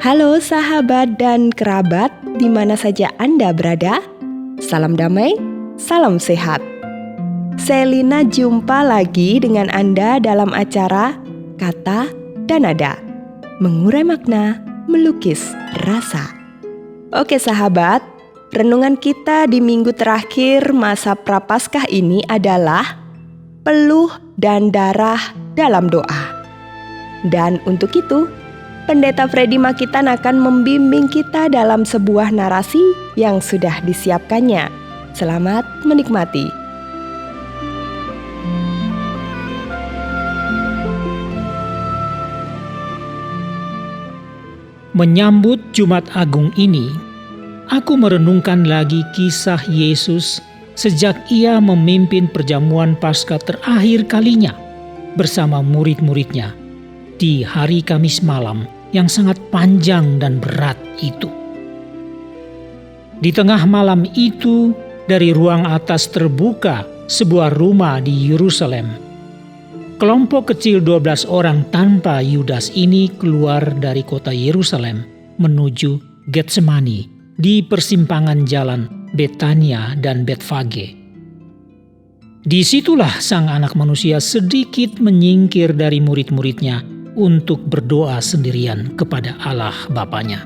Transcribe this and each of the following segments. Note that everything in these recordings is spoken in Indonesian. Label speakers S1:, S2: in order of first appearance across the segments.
S1: Halo sahabat dan kerabat di mana saja Anda berada. Salam damai, salam sehat. Selina jumpa lagi dengan Anda dalam acara Kata dan Nada. Mengurai makna, melukis rasa. Oke sahabat, renungan kita di minggu terakhir masa Prapaskah ini adalah peluh dan darah dalam doa. Dan untuk itu, Pendeta Freddy Makitan akan membimbing kita dalam sebuah narasi yang sudah disiapkannya. Selamat menikmati.
S2: Menyambut Jumat Agung ini, aku merenungkan lagi kisah Yesus sejak ia memimpin perjamuan Paskah terakhir kalinya bersama murid-muridnya di hari Kamis malam yang sangat panjang dan berat itu. Di tengah malam itu, dari ruang atas terbuka sebuah rumah di Yerusalem. Kelompok kecil 12 orang tanpa Yudas ini keluar dari kota Yerusalem menuju Getsemani di persimpangan jalan Betania dan Betfage. Disitulah sang anak manusia sedikit menyingkir dari murid-muridnya untuk berdoa sendirian kepada Allah Bapanya.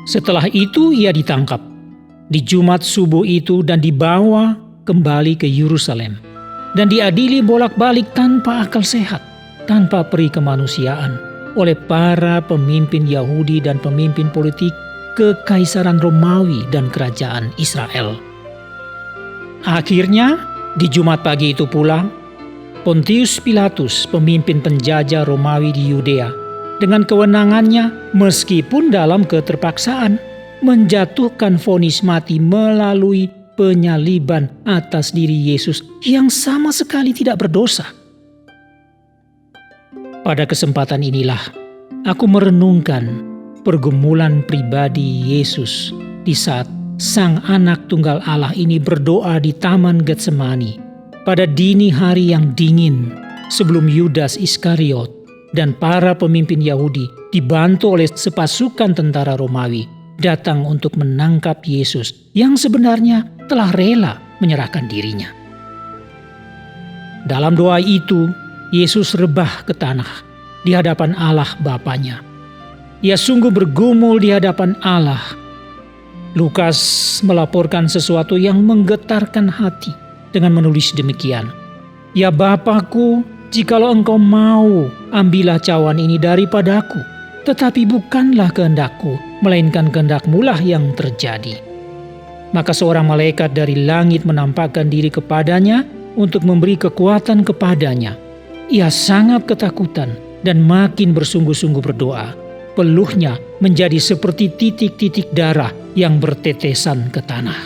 S2: Setelah itu ia ditangkap di Jumat subuh itu dan dibawa kembali ke Yerusalem dan diadili bolak-balik tanpa akal sehat, tanpa peri kemanusiaan oleh para pemimpin Yahudi dan pemimpin politik Kekaisaran Romawi dan Kerajaan Israel. Akhirnya di Jumat pagi itu pula Pontius Pilatus, pemimpin penjajah Romawi di Yudea, dengan kewenangannya meskipun dalam keterpaksaan, menjatuhkan vonis mati melalui penyaliban atas diri Yesus yang sama sekali tidak berdosa. Pada kesempatan inilah, aku merenungkan pergumulan pribadi Yesus di saat Sang Anak Tunggal Allah ini berdoa di Taman Getsemani pada dini hari yang dingin sebelum Yudas Iskariot dan para pemimpin Yahudi dibantu oleh sepasukan tentara Romawi datang untuk menangkap Yesus yang sebenarnya telah rela menyerahkan dirinya. Dalam doa itu, Yesus rebah ke tanah di hadapan Allah Bapanya. Ia sungguh bergumul di hadapan Allah. Lukas melaporkan sesuatu yang menggetarkan hati dengan menulis demikian. Ya Bapakku, jikalau engkau mau, ambillah cawan ini daripadaku. Tetapi bukanlah kehendakku, melainkan kehendak-Mu lah yang terjadi. Maka seorang malaikat dari langit menampakkan diri kepadanya untuk memberi kekuatan kepadanya. Ia sangat ketakutan dan makin bersungguh-sungguh berdoa. Peluhnya menjadi seperti titik-titik darah yang bertetesan ke tanah.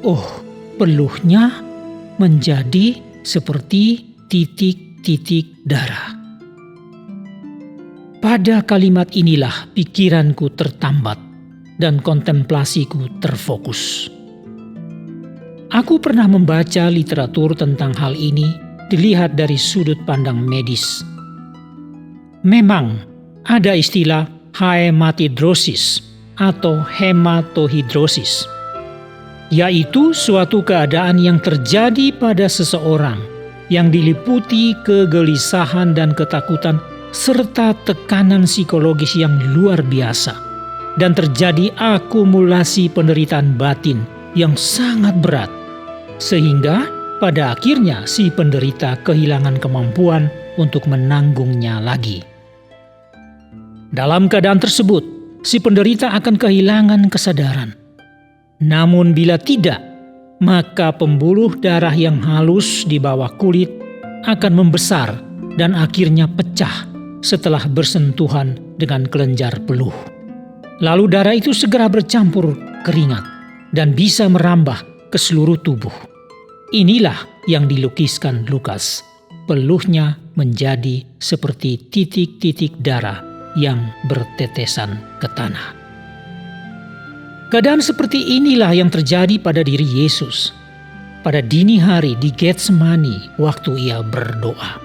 S2: Oh, peluhnya menjadi seperti titik-titik darah. Pada kalimat inilah pikiranku tertambat dan kontemplasiku terfokus. Aku pernah membaca literatur tentang hal ini dilihat dari sudut pandang medis. Memang ada istilah hematidrosis atau hematohidrosis, yaitu suatu keadaan yang terjadi pada seseorang yang diliputi kegelisahan dan ketakutan serta tekanan psikologis yang luar biasa, dan terjadi akumulasi penderitaan batin yang sangat berat, sehingga pada akhirnya si penderita kehilangan kemampuan untuk menanggungnya lagi. Dalam keadaan tersebut, si penderita akan kehilangan kesadaran. Namun bila tidak, maka pembuluh darah yang halus di bawah kulit akan membesar dan akhirnya pecah setelah bersentuhan dengan kelenjar peluh. Lalu darah itu segera bercampur keringat dan bisa merambah ke seluruh tubuh. Inilah yang dilukiskan Lukas. Peluhnya menjadi seperti titik-titik darah yang bertetesan ke tanah. Keadaan seperti inilah yang terjadi pada diri Yesus pada dini hari di Getsemani waktu ia berdoa.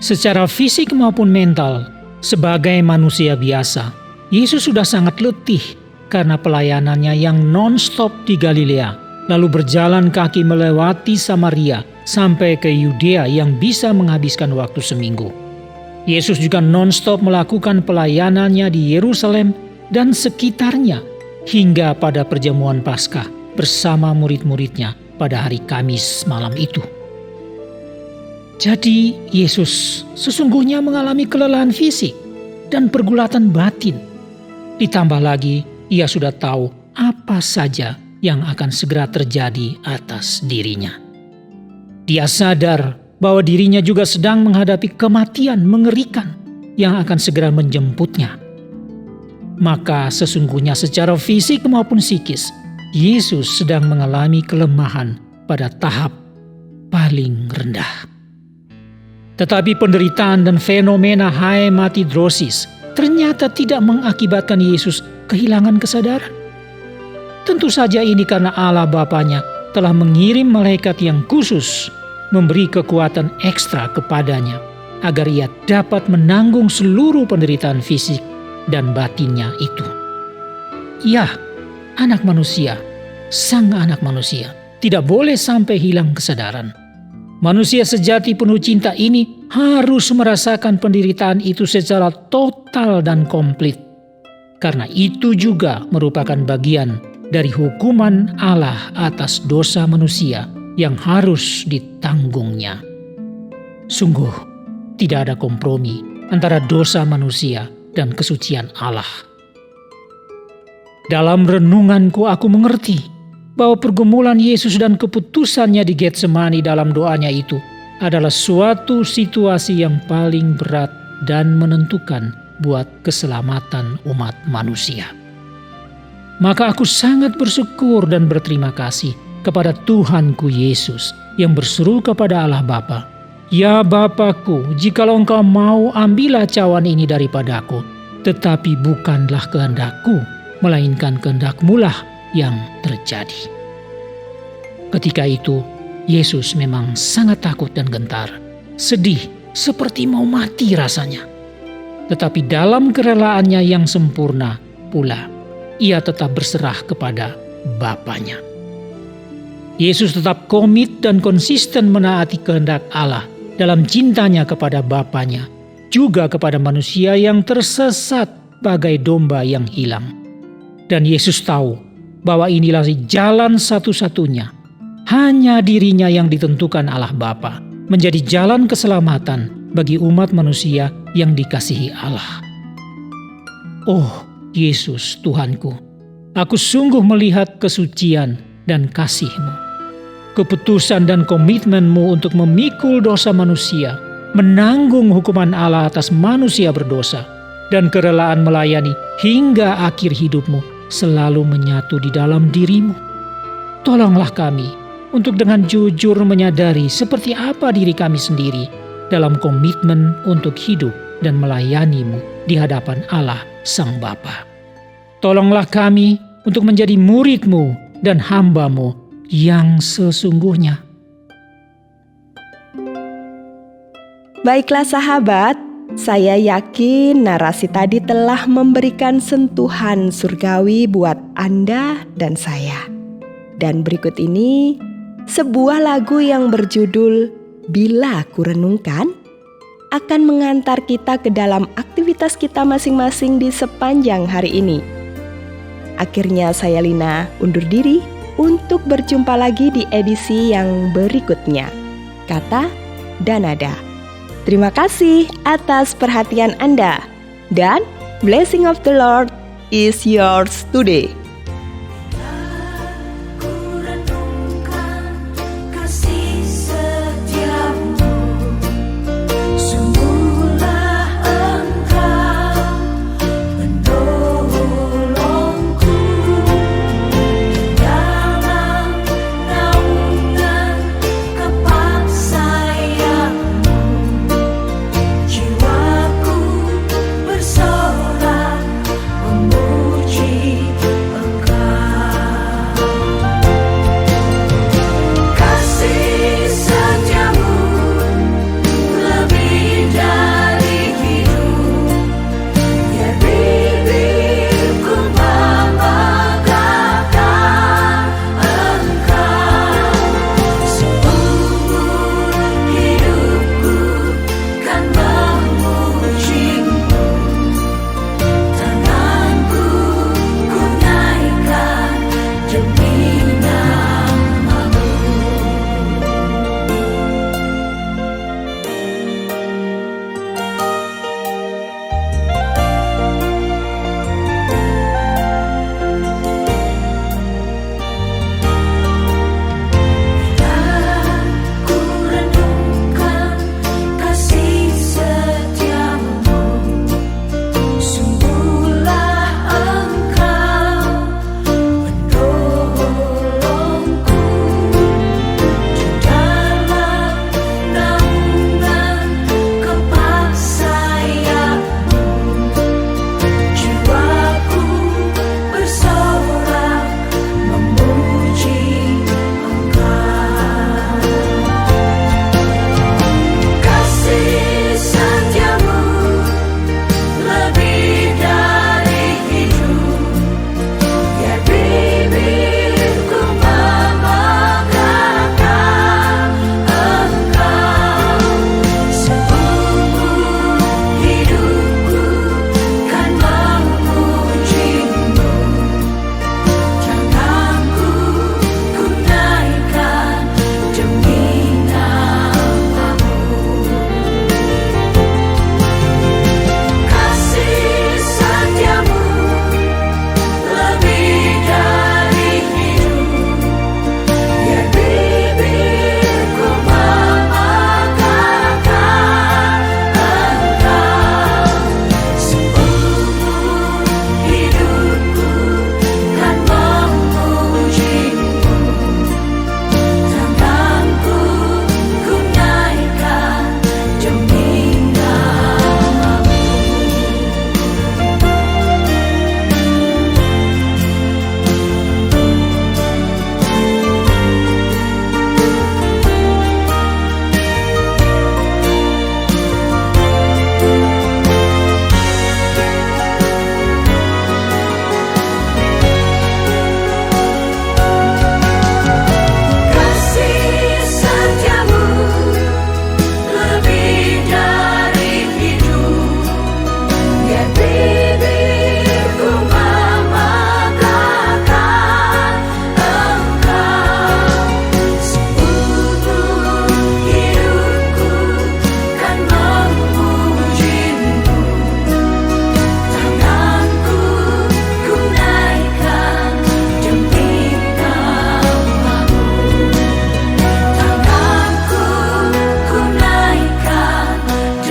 S2: Secara fisik maupun mental, Sebagai manusia biasa, Yesus sudah sangat letih karena pelayanannya yang non-stop di Galilea, lalu berjalan kaki melewati Samaria sampai ke Yudea yang bisa menghabiskan waktu seminggu. Yesus juga non-stop melakukan pelayanannya di Yerusalem dan sekitarnya hingga pada perjamuan Paskah bersama murid-muridnya pada hari Kamis malam itu. Jadi Yesus sesungguhnya mengalami kelelahan fisik dan pergulatan batin. Ditambah lagi ia sudah tahu apa saja yang akan segera terjadi atas dirinya. Dia sadar bahwa dirinya juga sedang menghadapi kematian mengerikan yang akan segera menjemputnya. Maka sesungguhnya secara fisik maupun psikis, Yesus sedang mengalami kelemahan pada tahap paling rendah. Tetapi penderitaan dan fenomena hematidrosis ternyata tidak mengakibatkan Yesus kehilangan kesadaran. Tentu saja ini karena Allah Bapanya telah mengirim malaikat yang khusus memberi kekuatan ekstra kepadanya agar ia dapat menanggung seluruh penderitaan fisik dan batinnya itu. Ya, anak manusia, sang anak manusia, tidak boleh sampai hilang kesadaran. Manusia sejati penuh cinta ini harus merasakan penderitaan itu secara total dan komplit. Karena itu juga merupakan bagian dari hukuman Allah atas dosa manusia yang harus ditanggungnya. Sungguh, tidak ada kompromi antara dosa manusia dan kesucian Allah. Dalam renunganku aku mengerti bahwa pergumulan Yesus dan keputusannya di Getsemani dalam doanya itu adalah suatu situasi yang paling berat dan menentukan buat keselamatan umat manusia. Maka aku sangat bersyukur dan berterima kasih kepada Tuhanku Yesus yang berseru kepada Allah Bapa, "Ya Bapakku, jikalau Engkau mau, ambillah cawan ini daripadaku, tetapi bukanlah kehendakku, melainkan kehendak-Mu lah yang terjadi." Ketika itu, Yesus memang sangat takut dan gentar, sedih seperti mau mati rasanya. Tetapi dalam kerelaannya yang sempurna pula, ia tetap berserah kepada Bapanya. Yesus tetap komit dan konsisten menaati kehendak Allah dalam cintanya kepada Bapanya, juga kepada manusia yang tersesat bagai domba yang hilang. Dan Yesus tahu bahwa inilah jalan satu-satunya. Hanya dirinya yang ditentukan Allah Bapa menjadi jalan keselamatan bagi umat manusia yang dikasihi Allah. Oh Yesus Tuhanku, aku sungguh melihat kesucian dan kasih-Mu, keputusan dan komitmen-Mu untuk memikul dosa manusia, menanggung hukuman Allah atas manusia berdosa, dan kerelaan melayani hingga akhir hidup-Mu selalu menyatu di dalam diri-Mu. Tolonglah kami untuk dengan jujur menyadari seperti apa diri kami sendiri dalam komitmen untuk hidup dan melayani-Mu di hadapan Allah Sang Bapa. Tolonglah kami untuk menjadi murid-Mu dan hamba-Mu yang sesungguhnya.
S1: Baiklah sahabat, saya yakin narasi tadi telah memberikan sentuhan surgawi buat Anda dan saya. Dan berikut ini sebuah lagu yang berjudul "Bila Kurenungkan" akan mengantar kita ke dalam aktivitas kita masing-masing di sepanjang hari ini. Akhirnya saya Lina undur diri untuk berjumpa lagi di edisi yang berikutnya. Kata dan nada. Terima kasih atas perhatian Anda, dan blessing of the Lord is yours today.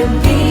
S3: to be